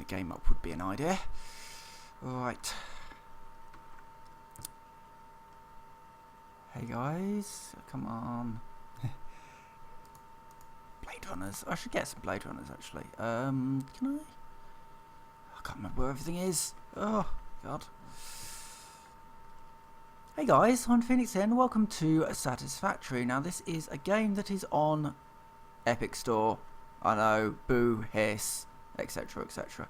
the game up would be an idea. Alright. Hey guys, come on. Blade Runners. I should get some Blade Runners actually. Can I can't remember where everything is. Oh, God. Hey guys, I'm Phoenix here and welcome to Satisfactory. Now this is a game that is on Epic Store. I know, boo, hiss, etc, etc.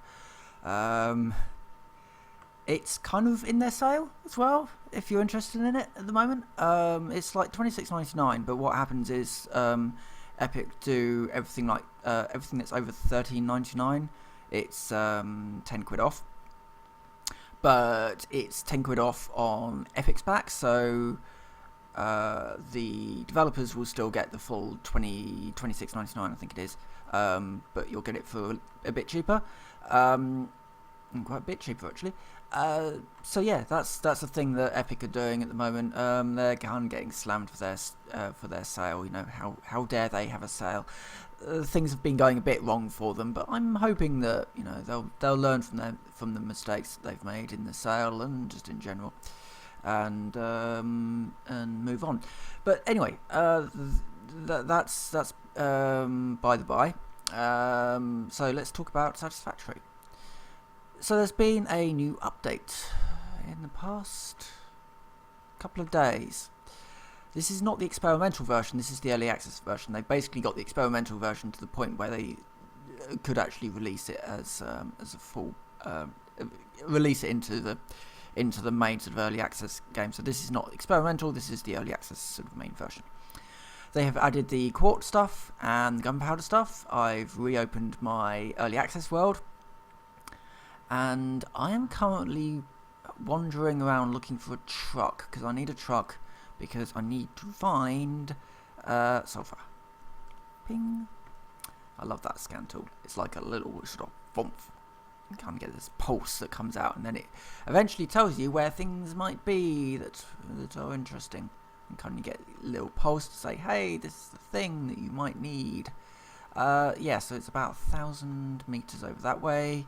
It's kind of in their sale as well, if you're interested in it at the moment. It's like $26.99, but what happens is Epic do everything like everything that's over $13.99. It's 10 quid off, but it's 10 quid off on Epic's back, so the developers will still get the full $26.99, I think it is, but you'll get it for a bit cheaper, quite a bit cheaper actually. So yeah, that's the thing that Epic are doing at the moment. They're kind of getting slammed for their sale. You know, how dare they have a sale? Things have been going a bit wrong for them, but I'm hoping that they'll learn from the mistakes that they've made in the sale and just in general, and move on. But anyway, that's by the by. So let's talk about Satisfactory. So there's been a new update in the past couple of days. This is not the experimental version, this is the early access version. They basically got the experimental version to the point where they could actually release it as a full release it into the main sort of early access game. So this is not experimental, this is the early access sort of main version. They have added the quartz stuff and gunpowder stuff. I've reopened my early access world, and I am currently wandering around looking for a truck, because I need a truck, because I need to find sulfur. Ping. I love that scan tool. It's like a little sort of bump. You kind of get this pulse that comes out, and then it eventually tells you where things might be that are interesting. And kind of get a little pulse to say, hey, this is the thing that you might need. Yeah, so it's about 1,000 meters over that way.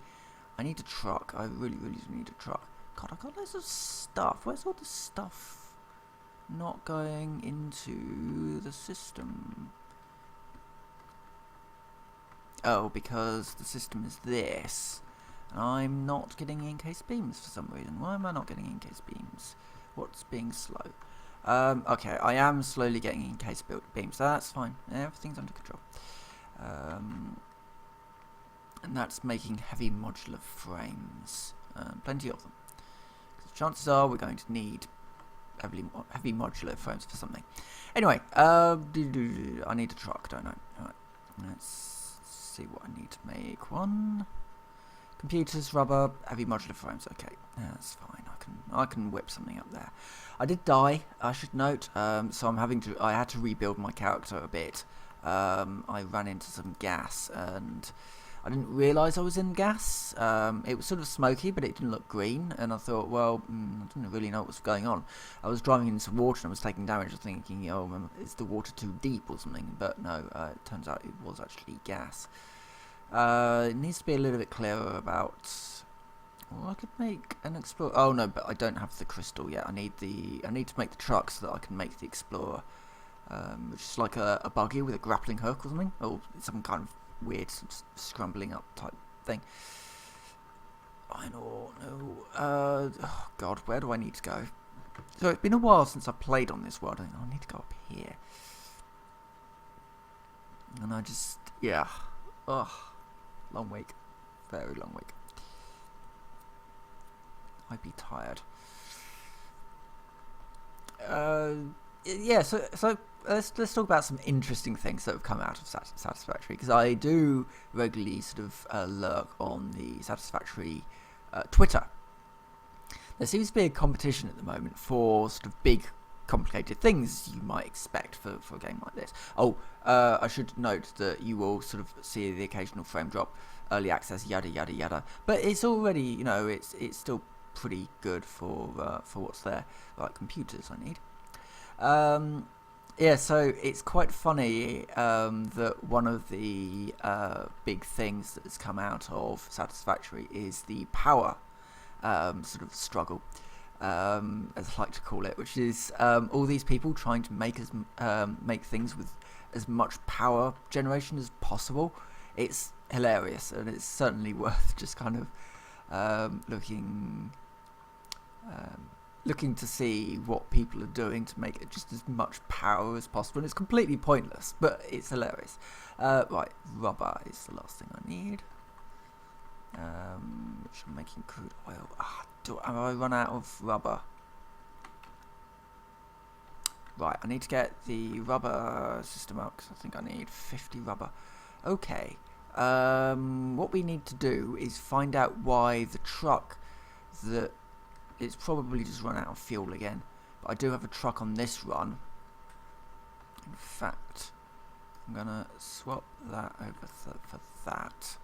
I need a truck. I really, really need a truck. God, I've got loads of stuff. Where's all the stuff not going into the system? Oh, because the system is this. And I'm not getting in-case beams for some reason. Why am I not getting in-case beams? What's being slow? Okay, I am slowly getting in-case beams. So that's fine. Everything's under control. And that's making heavy modular frames. Plenty of them. Chances are we're going to need heavy modular frames for something. Anyway, I need a truck, don't I? Alright, let's see what I need to make one. Computers, rubber, heavy modular frames. Okay, that's fine. I can whip something up there. I did die, I should note. So I had to rebuild my character a bit. I ran into some gas and I didn't realise I was in gas. It was sort of smoky, but it didn't look green, and I thought, well, I didn't really know what was going on. I was driving into water and I was taking damage. I was thinking, oh, is the water too deep or something? But no, it turns out it was actually gas. It needs to be a little bit clearer about. Well, I could make an explorer. Oh no, but I don't have the crystal yet. I need to make the truck so that I can make the explorer, which is like a buggy with a grappling hook or something, or some kind of weird scrambling up type thing. I don't know. Oh God, where do I need to go? So it's been a while since I played on this world. I need to go up here. And I just, yeah. Ugh. Long week. Very long week. I'd be tired. Yeah, so let's talk about some interesting things that have come out of Satisfactory, because I do regularly sort of lurk on the Satisfactory Twitter. There seems to be a competition at the moment for sort of big, complicated things you might expect for a game like this. Oh, I should note that you will sort of see the occasional frame drop, early access, yada yada yada. But it's already, it's still pretty good for what's there. Like computers, I need. Yeah, so it's quite funny that one of the big things that has come out of Satisfactory is the power sort of struggle, as I like to call it, which is all these people trying to make things with as much power generation as possible. It's hilarious, and it's certainly worth just kind of looking to see what people are doing to make it just as much power as possible. And it's completely pointless, but it's hilarious. Right, rubber is the last thing I need. Which I'm making crude oil. Have I run out of rubber? Right, I need to get the rubber system up because I think I need 50 rubber. Okay. What we need to do is find out why the truck that it's probably just run out of fuel again. But I do have a truck on this run. In fact, I'm gonna swap that over for that.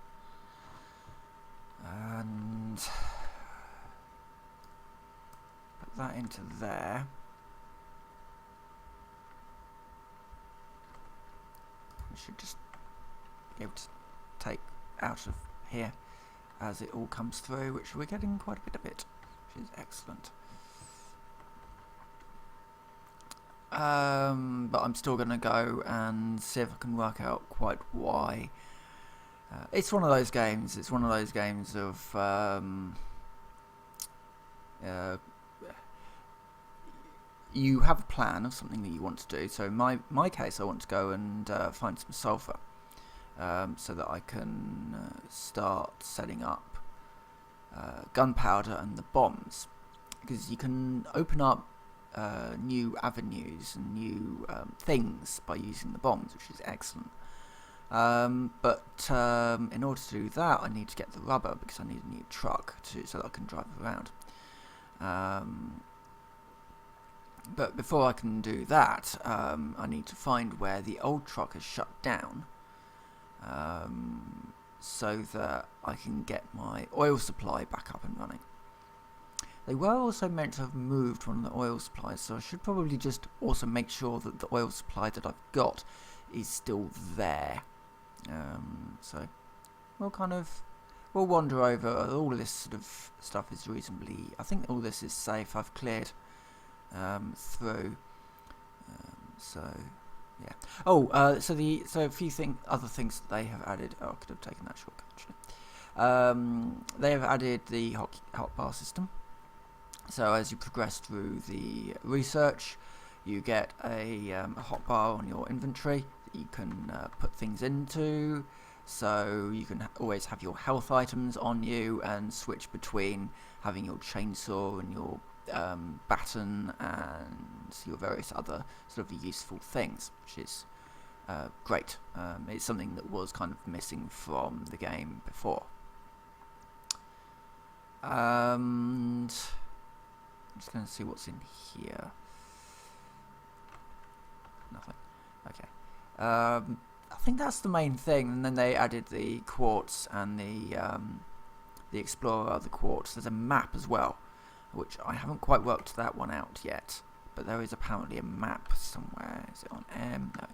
And put that into there. We should just be able to take out of here as it all comes through, which we're getting quite a bit of it, which is excellent. But I'm still going to go and see if I can work out quite why. It's one of those games. It's one of those games of you have a plan of something that you want to do. So in my case, I want to go and find some sulfur so that I can start setting up gunpowder and the bombs, because you can open up new avenues and new things by using the bombs, which is excellent. But in order to do that, I need to get the rubber because I need a new truck so that I can drive around. But before I can do that, I need to find where the old truck is shut down, so that I can get my oil supply back up and running. They were also meant to have moved one of the oil supplies, so I should probably just also make sure that the oil supply that I've got is still there. So we'll wander over. All of this sort of stuff is reasonably, I think all this is safe. I've cleared through. So yeah. So a few other things that they have added. I could have taken that shortcut actually. They have added the hotbar system. So as you progress through the research, you get a hotbar on your inventory that you can put things into. So you can always have your health items on you and switch between having your chainsaw and your baton and your various other sort of useful things, which is great. It's something that was kind of missing from the game before. I'm just going to see what's in here. Nothing. Okay. I think that's the main thing. And then they added the quartz and the explorer of the quartz. There's a map as well, which I haven't quite worked that one out yet. But there is apparently a map somewhere. Is it on M? No.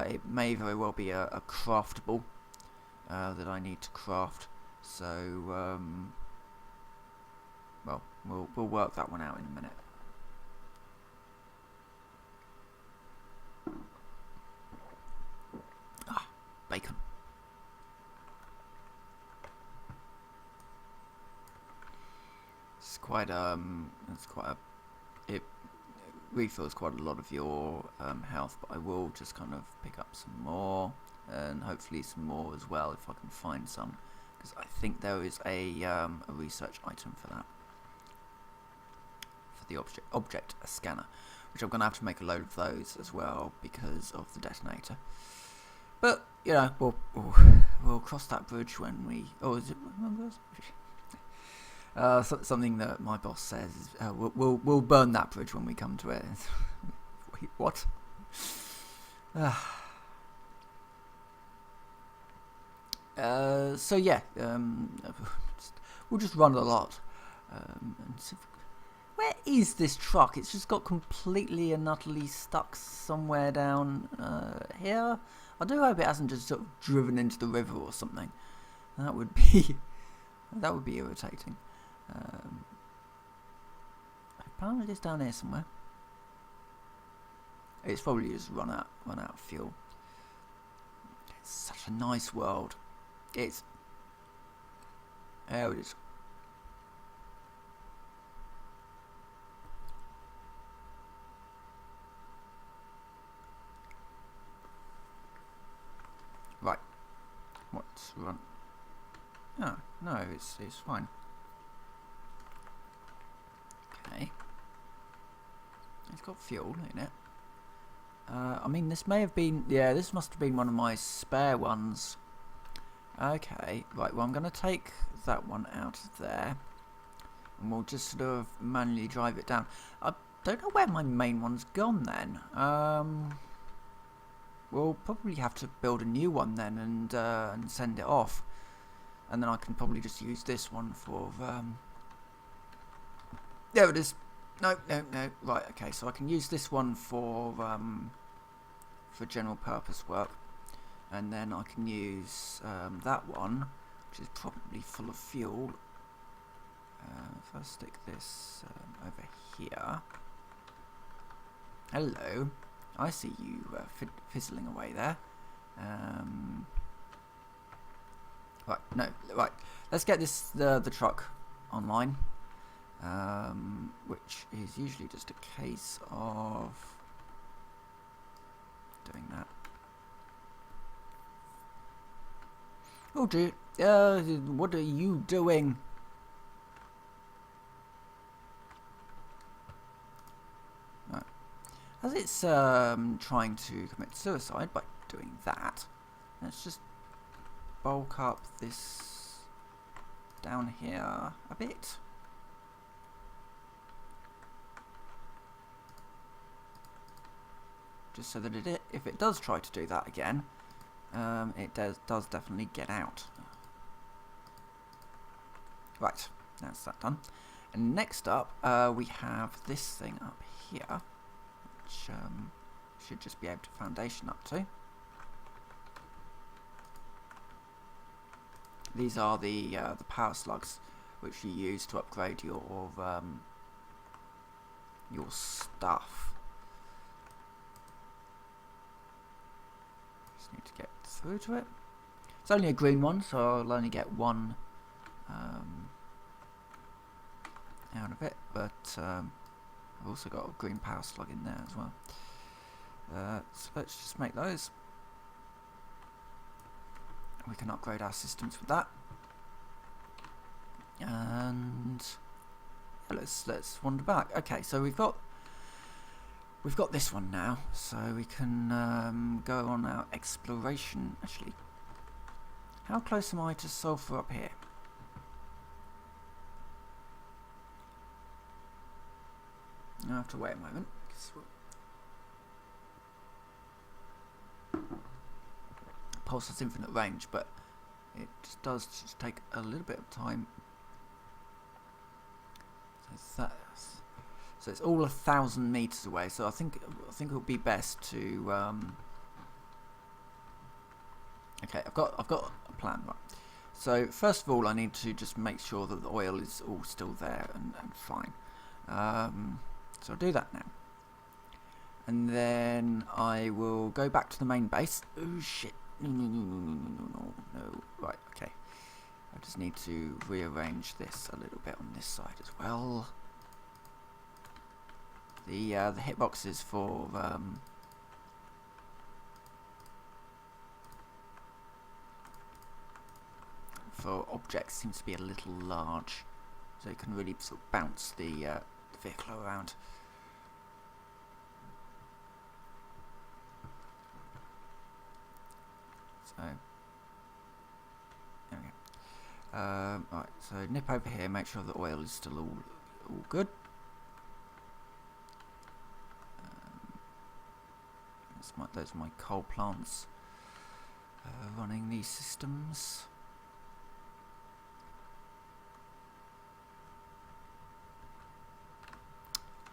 It may very well be a craftable that I need to craft. So, well, we'll work that one out in a minute. Bacon. It refills quite a lot of your health, but I will just kind of pick up some more, and hopefully some more as well if I can find some, because I think there is a research item for that, for the object scanner, which I'm going to have to make a load of those as well because of the detonator. But you know, we'll cross that bridge when we. Oh, is it? Something that my boss says is we'll burn that bridge when we come to it. Wait, what? So yeah, we'll just run a lot. And Where is this truck? It's just got completely and utterly stuck somewhere down here. I do hope it hasn't just sort of driven into the river or something. That would be that would be irritating. Apparently it's down here somewhere. It's probably just run out of fuel. It's such a nice world. It's there it is. Right. What's run? Oh, no, it's fine. Okay. It's got fuel in it. I mean, this may have been... Yeah, this must have been one of my spare ones. Okay, right, well, I'm going to take that one out of there. And we'll just sort of manually drive it down. I don't know where my main one's gone then. We'll probably have to build a new one then and send it off. And then I can probably just use this one for... There it is. No. Right, okay, so I can use this one for general purpose work. And then I can use that one, which is probably full of fuel. If I stick this over here. Hello. I see you fizzling away there. Right. Let's get the truck online, which is usually just a case of doing that. Oh dear, what are you doing? Right. As it's trying to commit suicide by doing that, let's just bulk up this down here a bit. Just so that if it does try to do that again, it does definitely get out. Right, that's that done. And next up, we have this thing up here, which should just be able to foundation up to. These are the power slugs, which you use to upgrade your stuff. Just need to get through to it. It's only a green one, so I'll only get one out of it. But I've also got a green power slug in there as well. So let's just make those. We can upgrade our systems with that, and yeah, let's wander back. Okay, so we've got this one now, so we can go on our exploration. Actually, how close am I to sulfur up here? I have to wait a moment. Pulse has infinite range, but it just does take a little bit of time. So it's all 1,000 meters away. So I think it would be best to. Okay, I've got a plan. Right. So first of all, I need to just make sure that the oil is all still there and fine. So I'll do that now, and then I will go back to the main base. Oh shit. No. Right, okay. I just need to rearrange this a little bit on this side as well. The hitboxes for objects seems to be a little large, so it can really sort of bounce the vehicle around. So there we go. Right, so nip over here, make sure the oil is still all good. Those are my coal plants running these systems.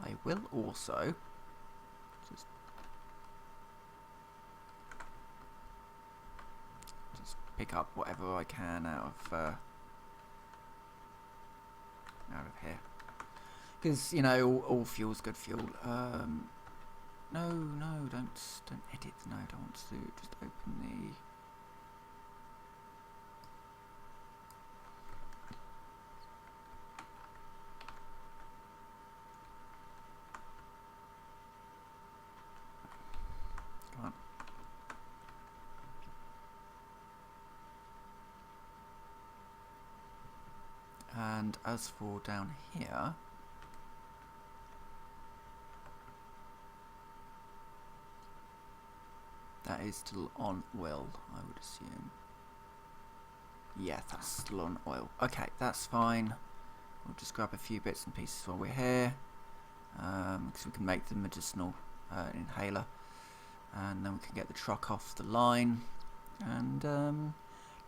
I will also just pick up whatever I can out of here, because you know all fuel's good fuel. No, don't edit. No, I don't want to. Just open the. Come on. And as for down here, that is still on oil, I would assume. Yeah, that's still on oil. Okay, that's fine. We'll just grab a few bits and pieces while we're here, because we can make the medicinal inhaler, and then we can get the truck off the line and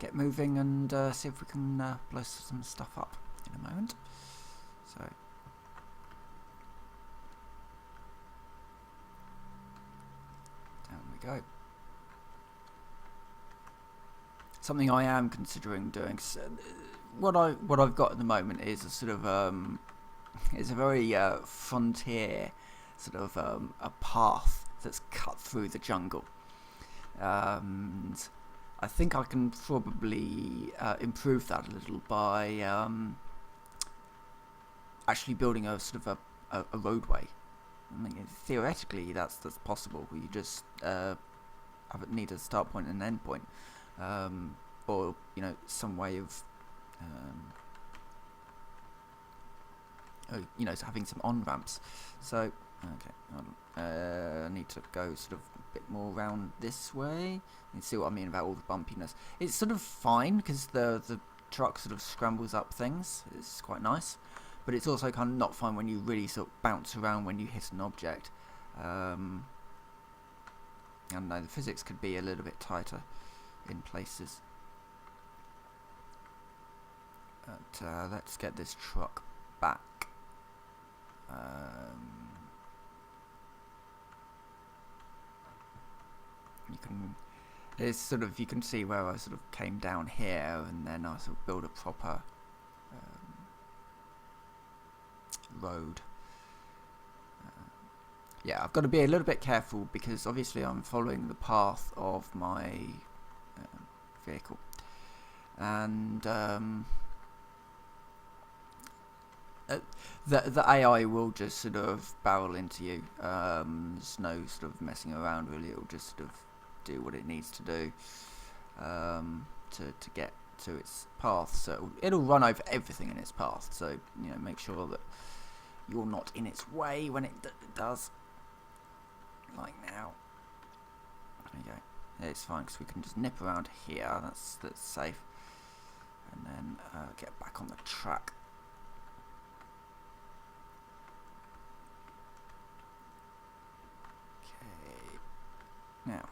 get moving and see if we can blow some stuff up in a moment. So down we go. Something I am considering doing. What I've got at the moment is a sort of it's a very frontier sort of a path that's cut through the jungle. And I think I can probably improve that a little by actually building a sort of a roadway. I mean, theoretically, that's possible. You just need a start point and an end point, or you know, some way of you know, having some on ramps. So okay, I need to go sort of a bit more around this way. You see what I mean about all the bumpiness. It's sort of fine because the truck sort of scrambles up things. It's quite nice, but it's also kind of not fun when you really sort of bounce around when you hit an object. I don't know, the physics could be a little bit tighter in places. But let's get this truck back. It's sort of, you can see where I sort of came down here, and then I sort of build a proper road. Yeah, I've got to be a little bit careful because obviously I'm following the path of my vehicle, and the AI will just sort of barrel into you. There's no sort of messing around really. It'll just sort of do what it needs to do to get to its path. So it'll run over everything in its path. So you know, make sure that you're not in its way when it does. Like now. There you go. It's fine because we can just nip around here. That's safe. And then get back on the track. Okay. Now.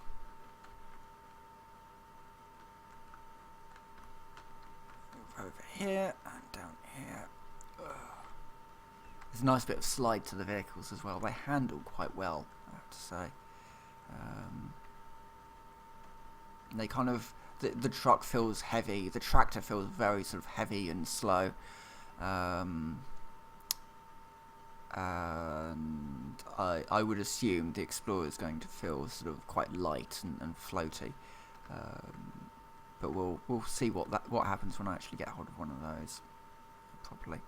Move over here and down here. There's a nice bit of slide to the vehicles as well. They handle quite well, I have to say. They kind of, the truck feels heavy. The tractor feels very sort of heavy and slow. And I would assume the Explorer is going to feel sort of quite light and floaty. But we'll see what happens when I actually get hold of one of those properly.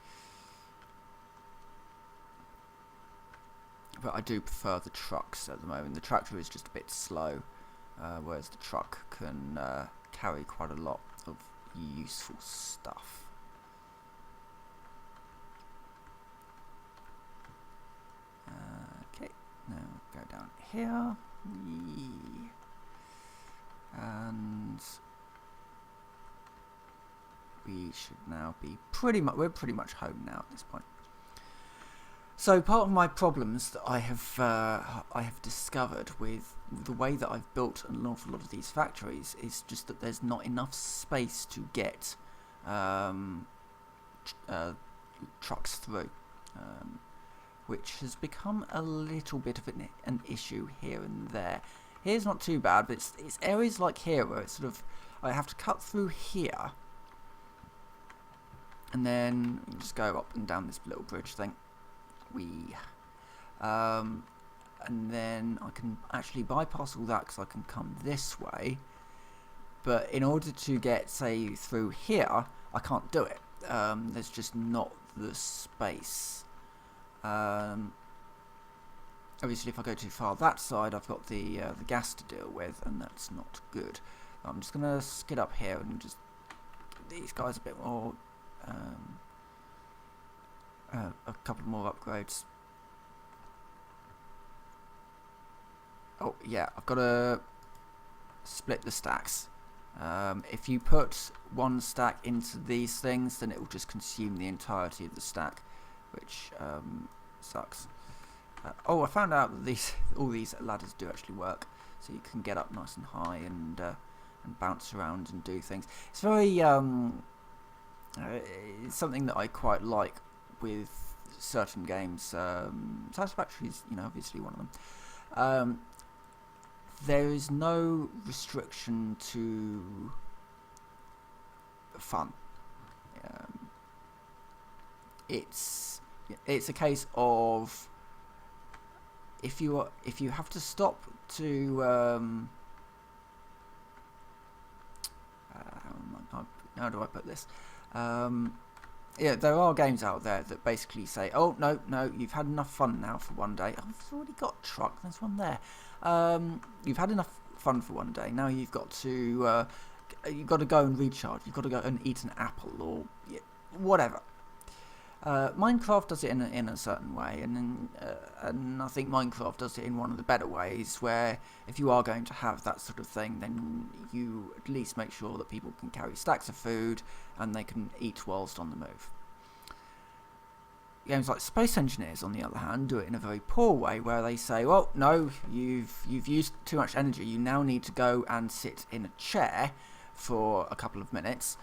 But I do prefer the trucks at the moment. The tractor is just a bit slow, whereas the truck can carry quite a lot of useful stuff. Okay, now go down here. And we should now be we're pretty much home now at this point. So part of my problems that I have discovered with the way that I've built an awful lot of these factories is just that there's not enough space to get trucks through. which has become a little bit of an issue here and there. Here's not too bad, but it's areas like here where it's sort of, I have to cut through here, and then just go up and down this little bridge thing. And then I can actually bypass all that because I can come this way. But in order to get, say, through here, I can't do it. There's just not the space. Obviously, if I go too far that side, I've got the gas to deal with, and that's not good. I'm just gonna skid up here and just give these guys a bit more, a couple more upgrades. Oh yeah, I've got to split the stacks. If you put one stack into these things, then it will just consume the entirety of the stack, which sucks. Oh, I found out that all these ladders do actually work, so you can get up nice and high and bounce around and do things. It's very it's something that I quite like with certain games. Satisfactory is, obviously one of them. There is no restriction to fun. It's a case of if you have to stop to how do I put this? Yeah, there are games out there that basically say, oh no, you've had enough fun now for one day. Oh, I've already got a truck. There's one there. You've had enough fun for one day. Now you've got to go and recharge. You've got to go and eat an apple or whatever. Minecraft does it in a certain way, and I think Minecraft does it in one of the better ways, where if you are going to have that sort of thing, then you at least make sure that people can carry stacks of food and they can eat whilst on the move. Games like Space Engineers, on the other hand, do it in a very poor way, where they say, well, no, you've used too much energy, you now need to go and sit in a chair for a couple of minutes,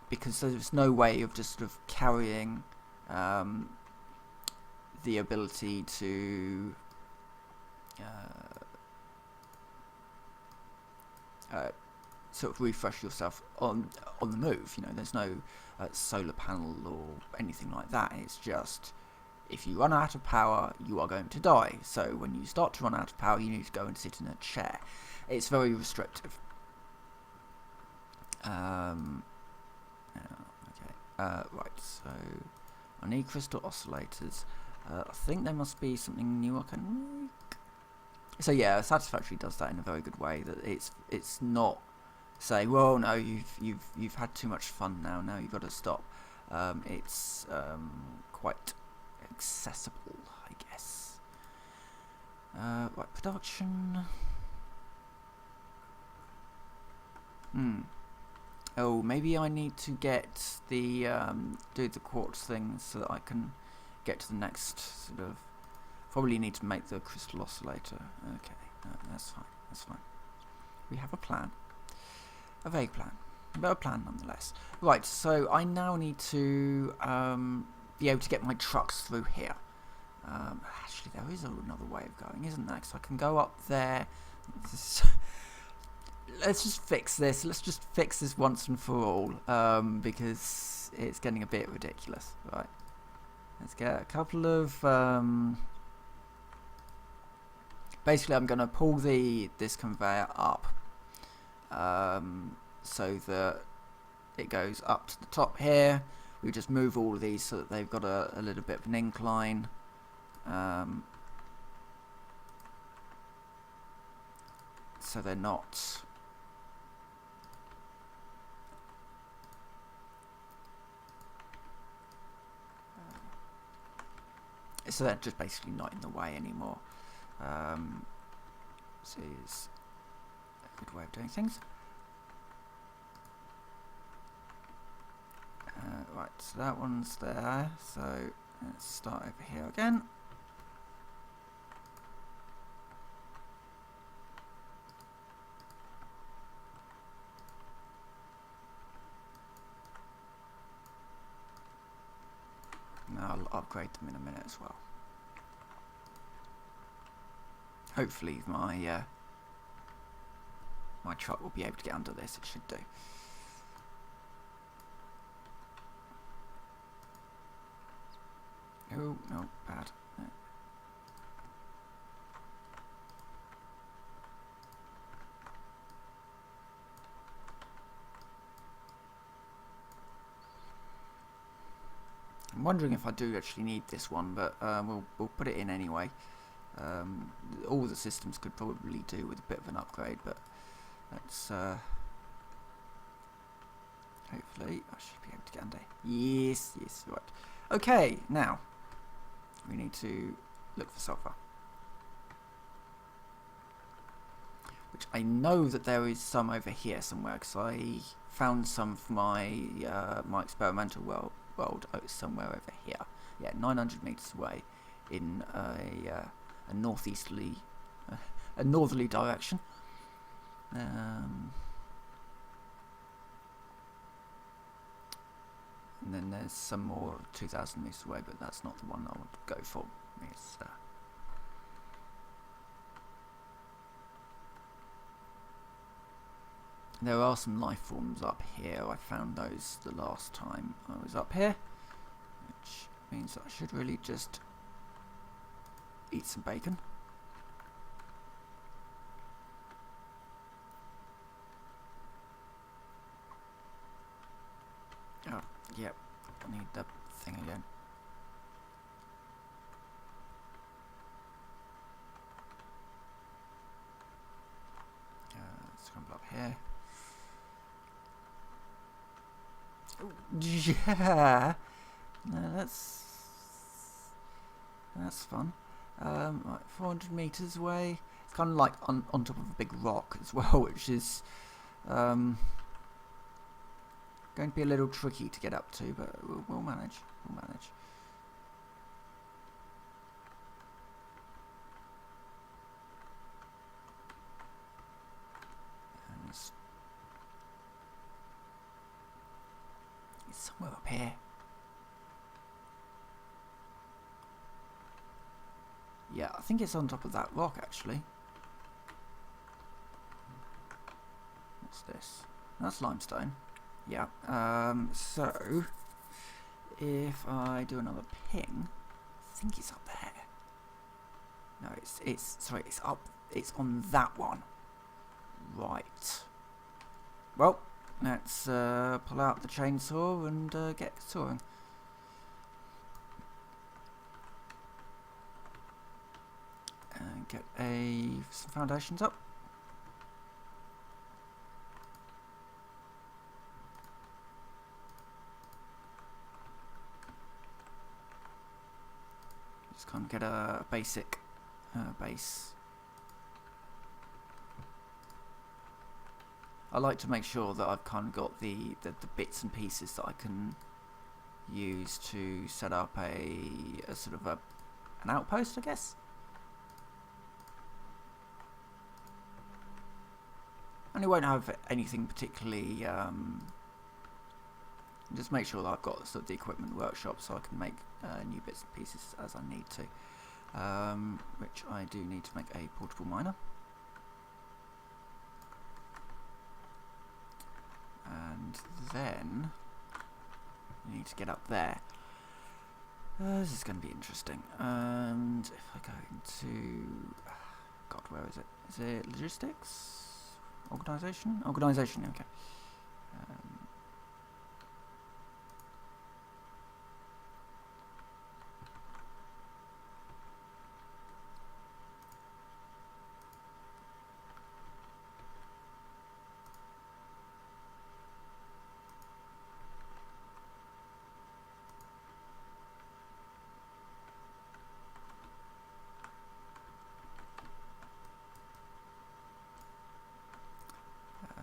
because there's no way of just sort of carrying the ability to sort of refresh yourself on the move. There's no solar panel or anything like that. It's just, if you run out of power, you are going to die. So when you start to run out of power, you need to go and sit in a chair. It's very restrictive. Right, so I need crystal oscillators. I think there must be something new I can make. So yeah, Satisfactory does that in a very good way. That it's not say, well, no, you've had too much fun now. Now you've got to stop. It's quite accessible, I guess. Right, production. Oh, maybe I need to get the do the quartz thing so that I can get to the next sort of. Probably need to make the crystal oscillator. Okay, that's fine. That's fine. We have a plan, a vague plan, but a plan nonetheless. Right. So I now need to be able to get my trucks through here. Actually, there is another way of going, isn't there? So I can go up there. Let's just fix this. Let's just fix this once and for all, because it's getting a bit ridiculous. Right. Let's get a couple of. Basically, I'm going to pull this conveyor up, so that it goes up to the top here. We just move all of these so that they've got a little bit of an incline. So they're not. So they're just basically not in the way anymore. This is a good way of doing things. Right, so that one's there. So let's start over here again. Now I'll upgrade them in a minute as well. Hopefully my my truck will be able to get under this. It should do. Oh, no, bad. No. I'm wondering if I do actually need this one, but we'll put it in anyway. All the systems could probably do with a bit of an upgrade, but let's hopefully I should be able to get under. Yes, yes, right. Okay, now we need to look for sulfur, which I know that there is some over here somewhere, because I found some for my my experimental world somewhere over here. Yeah, 900 meters away in a northeasterly, a northerly direction. And then there's some more 2,000 meters away, but that's not the one I want to go for. It's, there are some life forms up here. I found those the last time I was up here, which means that I should really just eat some bacon. Oh, yep, I need the thing again. Let's come up here. Oh, yeah, no, that's fun. Right, 400 meters away. It's kind of like on top of a big rock as well, which is going to be a little tricky to get up to, but we'll manage. We'll manage. And it's somewhere up here. Yeah, I think it's on top of that rock, actually. What's this? That's limestone. Yeah. So if I do another ping, I think it's up there. No, sorry, it's up. It's on that one. Right. Well, let's pull out the chainsaw and get sawing. And get some foundations up. Just kind of get a basic base. I like to make sure that I've kind of got the bits and pieces that I can use to set up a sort of an outpost, I guess. And it won't have anything particularly. Just make sure that I've got sort of the equipment workshop so I can make new bits and pieces as I need to. Which I do need to make a portable miner. And then we need to get up there. This is going to be interesting. And if I go into... God, where is it? Is it logistics? Organisation? Organisation, okay.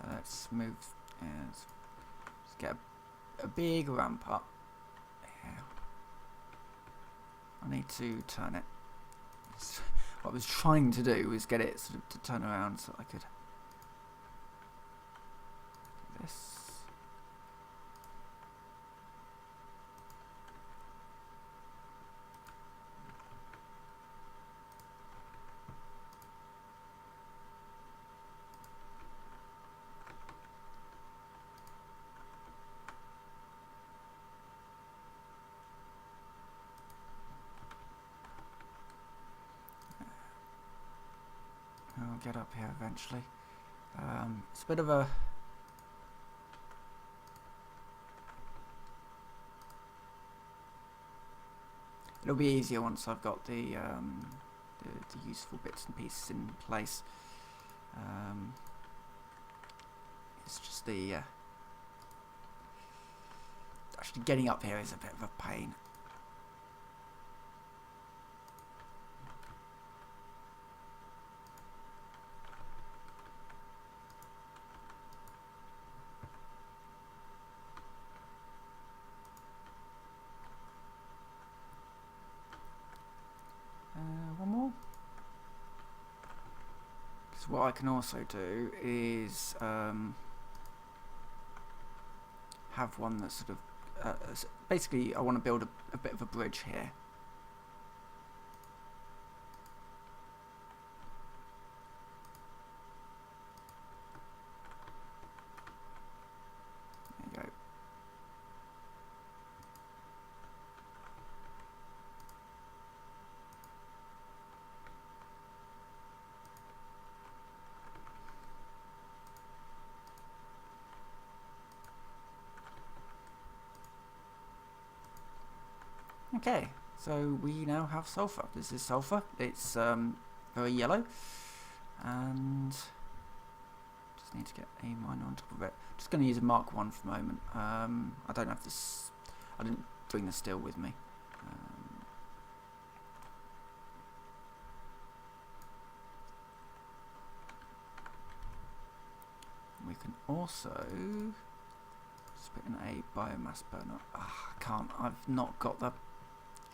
Let's move and let's get a big ramp up. Yeah. I need to turn it. What I was trying to do was get it sort of to turn around so I could do this. get up here eventually. It's a bit of a... It'll be easier once I've got the useful bits and pieces in place. It's just the... actually getting up here is a bit of a pain. One more. Because what I can also do is have one that's sort of basically I want to build a bit of a bridge here. There you go. Okay, so we now have sulfur. This is sulfur. It's very yellow, and just need to get a miner on top of it. Just going to use a Mark 1 for the moment. I don't have this. I didn't bring the steel with me. We can also spit in a biomass burner. I can't. I've not got the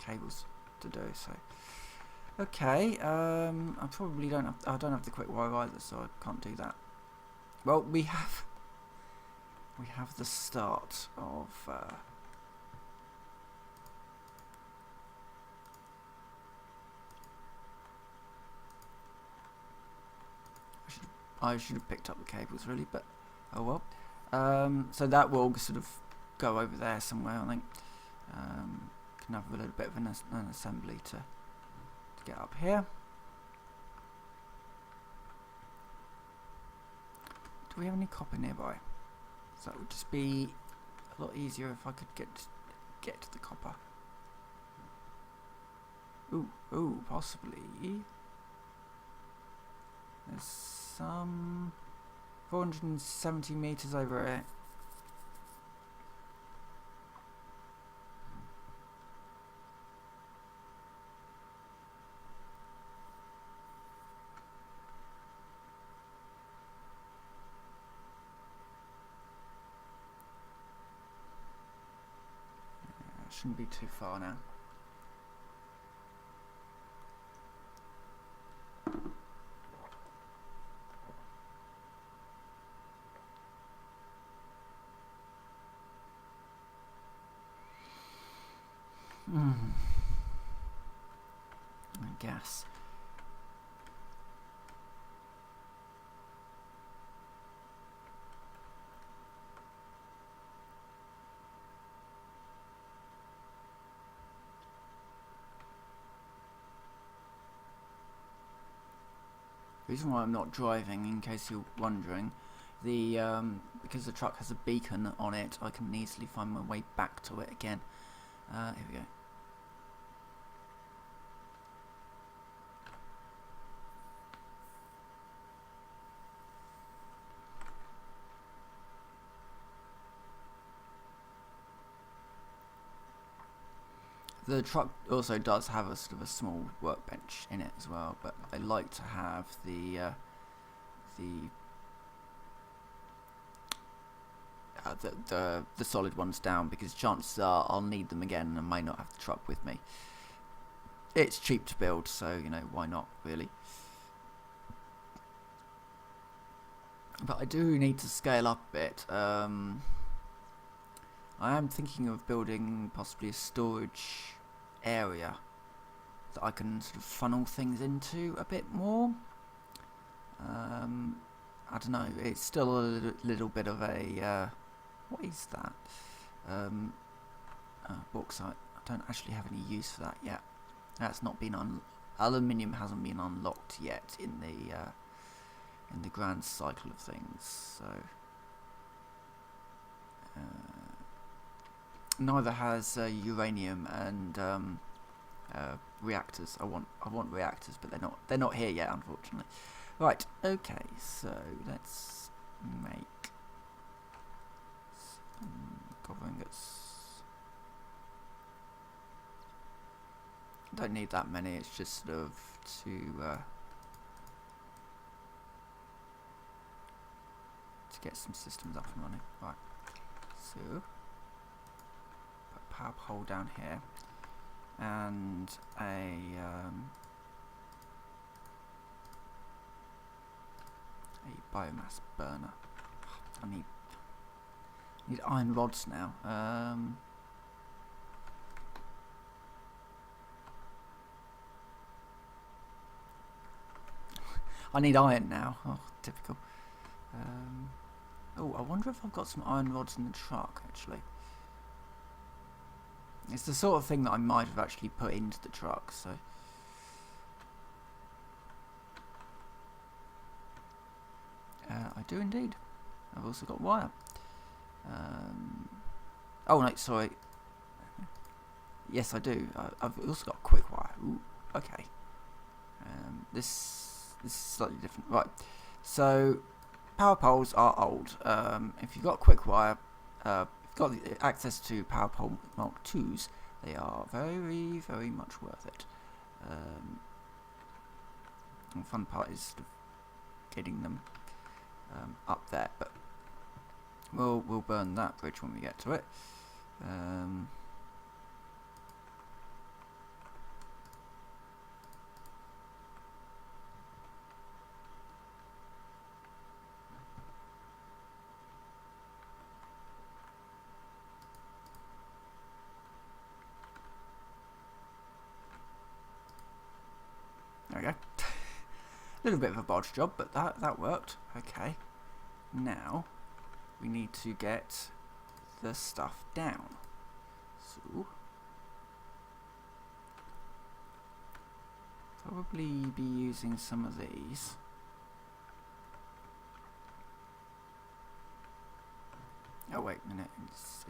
cables to do so. Okay, I probably don't have. I don't have the quick wire either, so I can't do that. Well, we have the start of. I should have picked up the cables really, but oh well. So that will sort of go over there somewhere, I think. Can have a little bit of an assembly to get up here. Do we have any copper nearby? So that would just be a lot easier if I could get to the copper. Ooh, possibly. There's some 470 meters over here. Shouldn't be too far now. Gas. The reason why I'm not driving, in case you're wondering, because the truck has a beacon on it, I can easily find my way back to it again. Here we go. The truck also does have a sort of a small workbench in it as well, but I like to have the solid ones down, because chances are I'll need them again and I may not have the truck with me. It's cheap to build, so you know, why not, really. But I do need to scale up a bit. I am thinking of building possibly a storage area that I can sort of funnel things into a bit more. I don't know, it's still a little bit of a what is that? Bauxite. I don't actually have any use for that yet. That's not been aluminium hasn't been unlocked yet in the in the grand cycle of things. So neither has uranium and reactors. I want reactors, but they're not here yet, unfortunately. Right. Okay. So let's make some copper ingots. Don't need that many. It's just sort of to get some systems up and running. Right. So put a power pole down here and a biomass burner. I need iron rods now. I need iron now. Oh, typical. Oh, I wonder if I've got some iron rods in the truck, actually. It's the sort of thing that I might have actually put into the truck, so... I do indeed. I've also got wire. Oh, no, sorry. Yes, I do. I've also got quick wire. Ooh, okay. This is slightly different. Right. So, power poles are old. If you've got quick wire, if you've got access to power pole Mark 2s, they are very, very much worth it. The fun part is sort of getting them up there, but we'll burn that bridge when we get to it. There we go. A little bit of a bodge job, but that worked. Okay. Now we need to get the stuff down. So probably be using some of these. Oh wait a minute,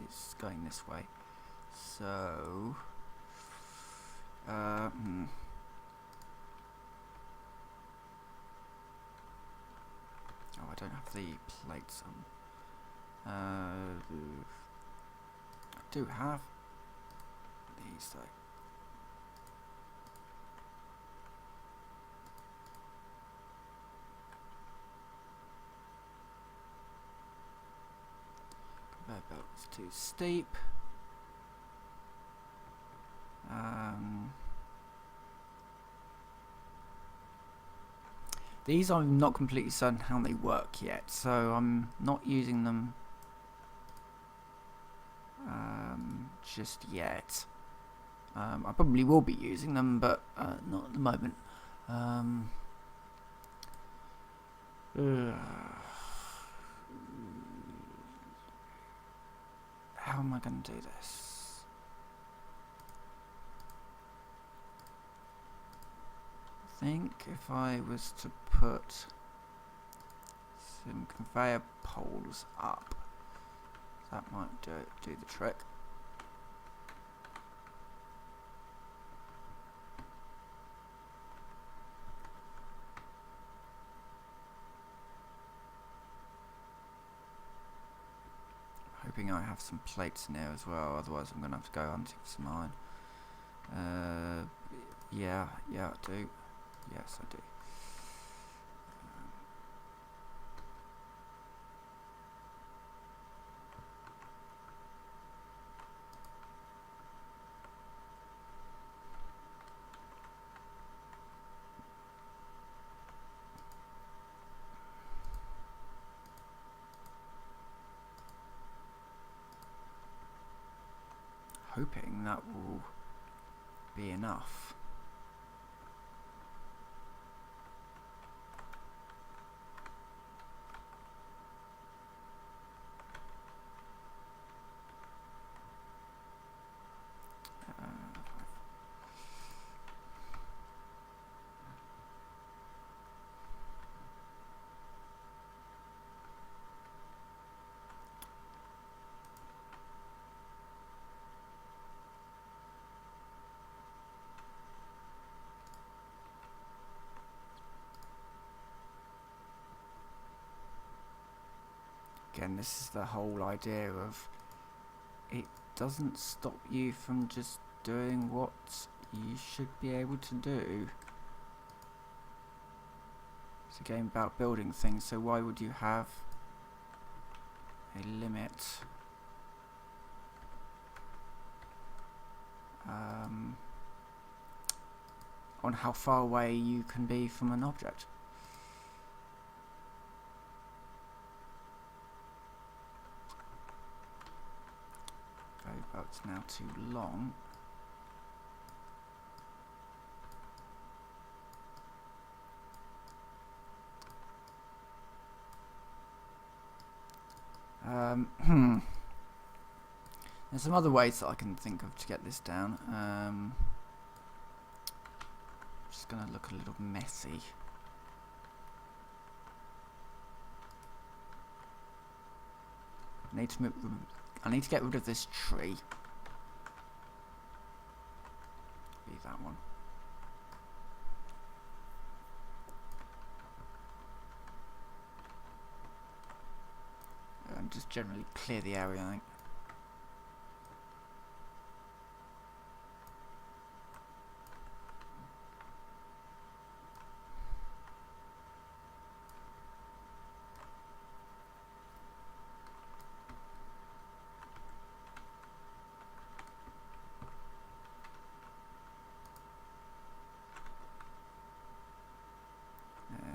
it's going this way. So oh, I don't have the plates on. I do have these though. Conveyor belt's too steep. These I'm not completely certain how they work yet, so I'm not using them just yet. I probably will be using them, but not at the moment. How am I going to do this? I think if I was to put some conveyor poles up, that might do the trick. Hoping I have some plates in there as well, otherwise I'm going to have to go hunting for some iron. Yeah, I do. Yes, I do. Hoping that will be enough. again, this is the whole idea of it doesn't stop you from just doing what you should be able to do. It's a game about building things, so why would you have a limit on how far away you can be from an object? It's now too long. There's some other ways that I can think of to get this down. Just gonna look a little messy. I need to get rid of this tree. Be that one. And just generally clear the area, I think.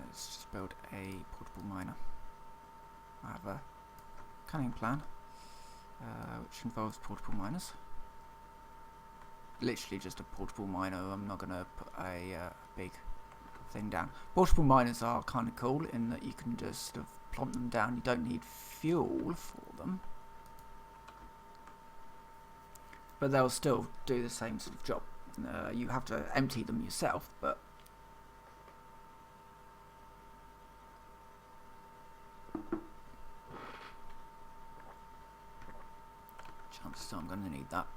Let's just build a portable miner. I have a cunning plan which involves portable miners. Literally just a portable miner. I'm not going to put a big thing down. Portable miners are kind of cool in that you can just sort of plonk them down. You don't need fuel for them, but they'll still do the same sort of job. You have to empty them yourself, but chances are I'm going to need that.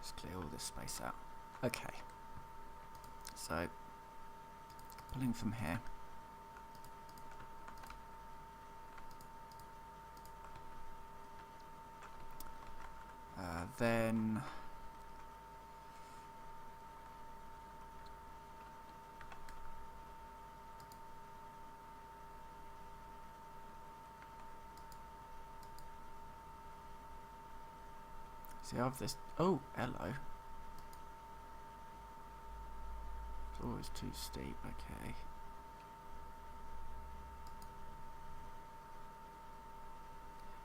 Just clear all this space out. Okay. So, pulling from here. Then see, I have this. Oh, hello. It's always too steep. Okay.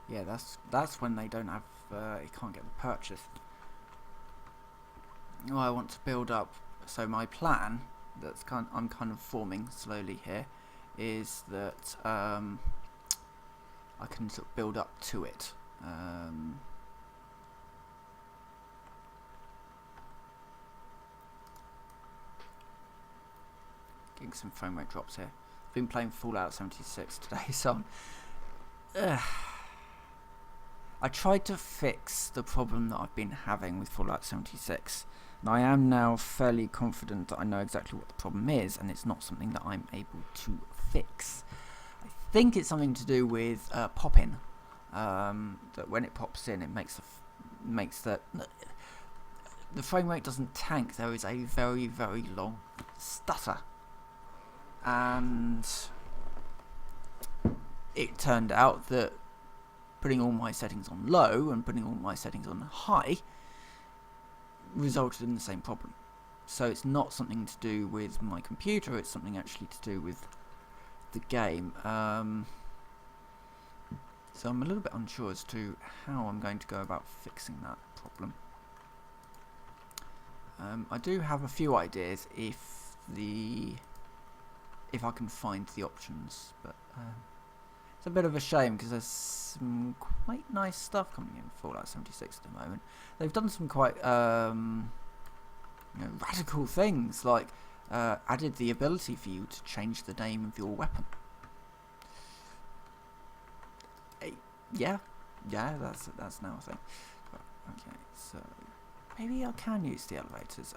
Yeah, that's when they don't have. You can't get the purchase. Oh, I want to build up. So my plan I'm kind of forming slowly here is that I can sort of build up to it. Getting some frame rate drops here. I've been playing Fallout 76 today, so I tried to fix the problem that I've been having with Fallout 76, and I am now fairly confident that I know exactly what the problem is, and it's not something that I'm able to fix. I think it's something to do with pop-in. That when it pops in, it makes the frame rate doesn't tank. There is a very, very long stutter. And it turned out that putting all my settings on low and putting all my settings on high resulted in the same problem. So it's not something to do with my computer, it's something actually to do with the game. So I'm a little bit unsure as to how I'm going to go about fixing that problem. I do have a few ideas if I can find the options, but it's a bit of a shame because there's some quite nice stuff coming in Fallout 76 at the moment. They've done some quite radical things, like added the ability for you to change the name of your weapon. Yeah, that's now a thing. Okay, so Maybe I can use the elevators.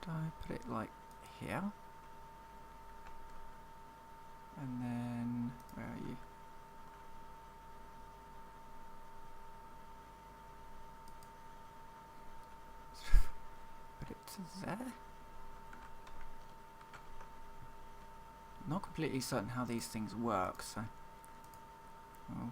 Could I put it like here? And then, where are you? Put it to there? Not completely certain how these things work, so... Oh.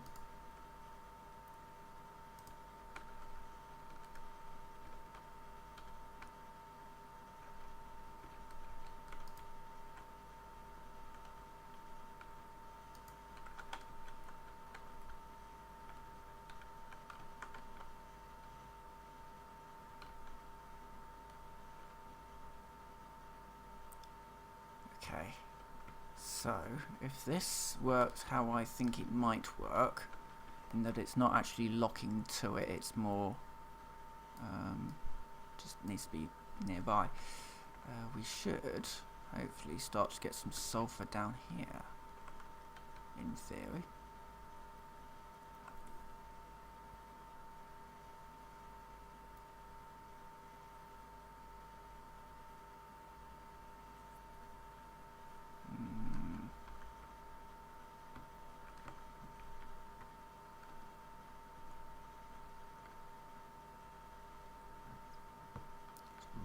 Okay, so if this works how I think it might work, in that it's not actually locking to it, it's more just needs to be nearby, we should hopefully start to get some sulfur down here, in theory.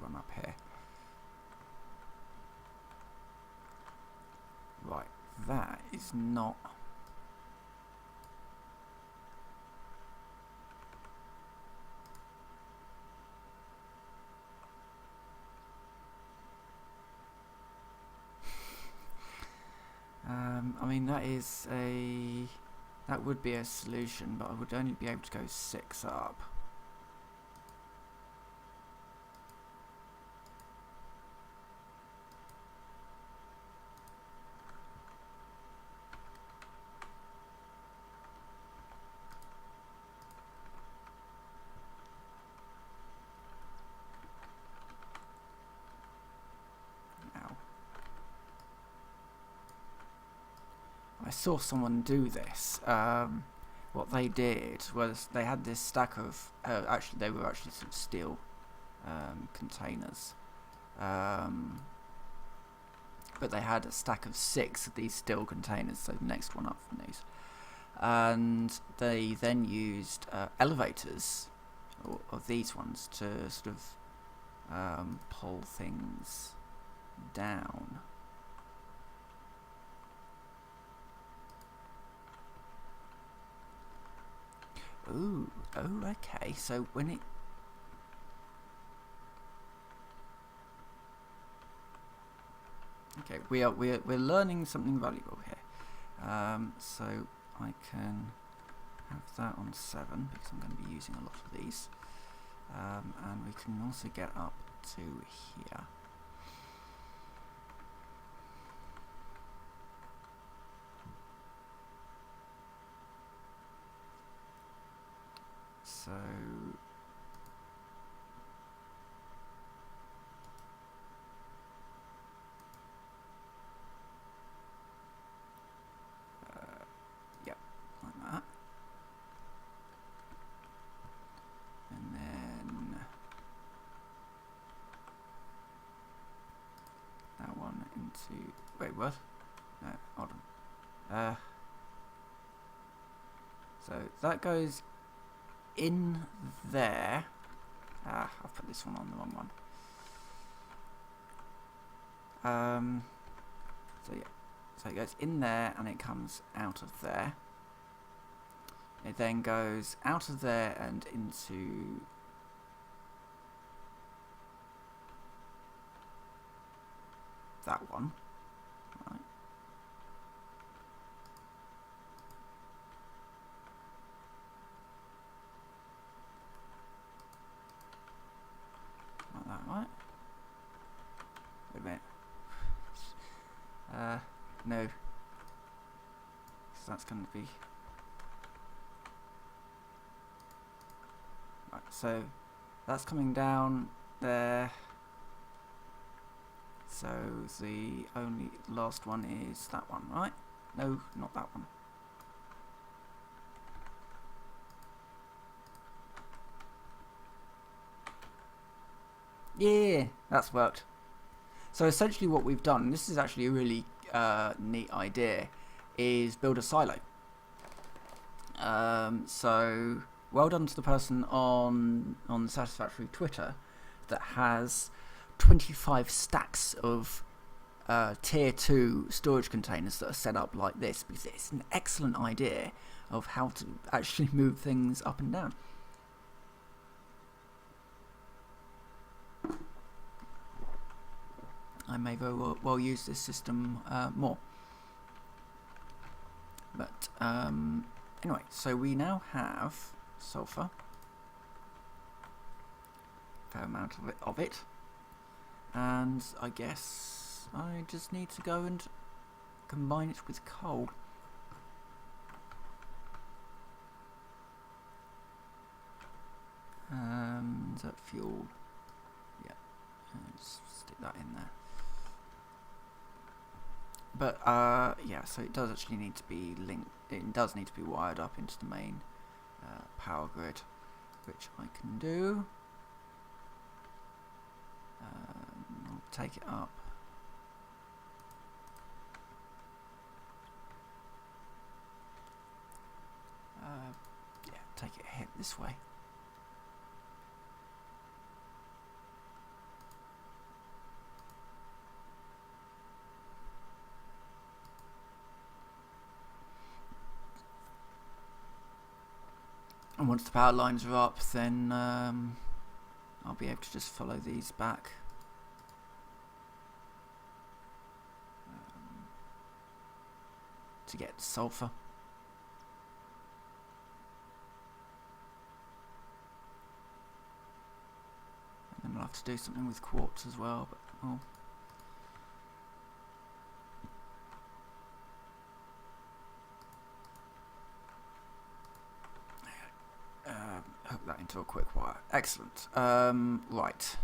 Run up here. Right, that is not... I mean, that is a... that would be a solution, but I would only be able to go 6 up. I saw someone do this. What they did was they had this stack of... actually, they were actually some steel containers. But they had a stack of 6 of these steel containers, so the next one up from these. And they then used elevators, of these ones, to sort of pull things down. Ooh, oh, okay. So when it... okay, we're learning something valuable here. So I can have that on 7 because I'm going to be using a lot of these, and we can also get up to here. So yep, like that. And then that one into... wait, what? No, hold on. So that goes in there. I've put this one on the wrong one. So yeah, so it goes in there and it comes out of there. It then goes out of there and into that one. Right. Like that, right? Wait a minute. No. So that's going to be... right, so that's coming down there. So the only last one is that one, right? No, not that one. Yeah, that's worked. So essentially what we've done, this is actually a really neat idea, is build a silo. So well done to the person on the Satisfactory Twitter that has 25 stacks of tier 2 storage containers that are set up like this, because it's an excellent idea of how to actually move things up and down. I may very well use this system more. But anyway, so we now have sulfur, fair amount of it, and I guess I just need to go and combine it with coal. Is that fuel? Yeah, just stick that in there. But yeah, so it does actually need to be linked. It does need to be wired up into the main power grid, which I can do. I'll take it up. Yeah, take it ahead this way. And once the power lines are up, then I'll be able to just follow these back. To get sulfur. And then we'll have to do something with quartz as well, but well. Hook that into a quick wire. Excellent. Right.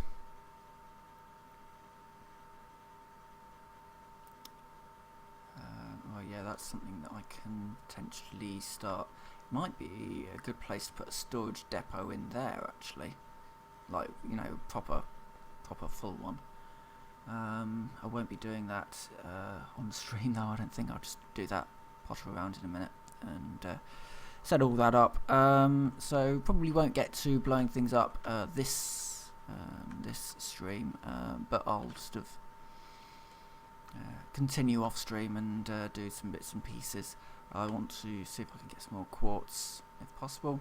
Oh yeah, that's something that I can potentially start. Might be a good place to put a storage depot in there, actually. Like, you know, proper full one. I won't be doing that on stream though. I don't think. I'll just do that, potter around in a minute, and set all that up. So probably won't get to blowing things up this stream, but I'll sort of continue off stream and do some bits and pieces. I want to see if I can get some more quartz if possible,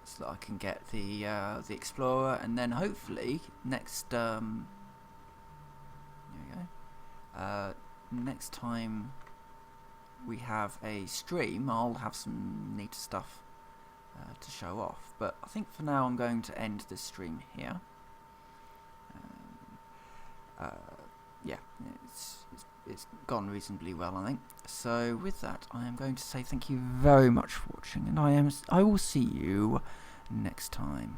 so that I can get the Explorer, and then hopefully next there we go. Next time we have a stream, I'll have some neat stuff to show off. But I think for now I'm going to end this stream here. Yeah, it's gone reasonably well, I think. So with that, I am going to say thank you very much for watching, and I will see you next time.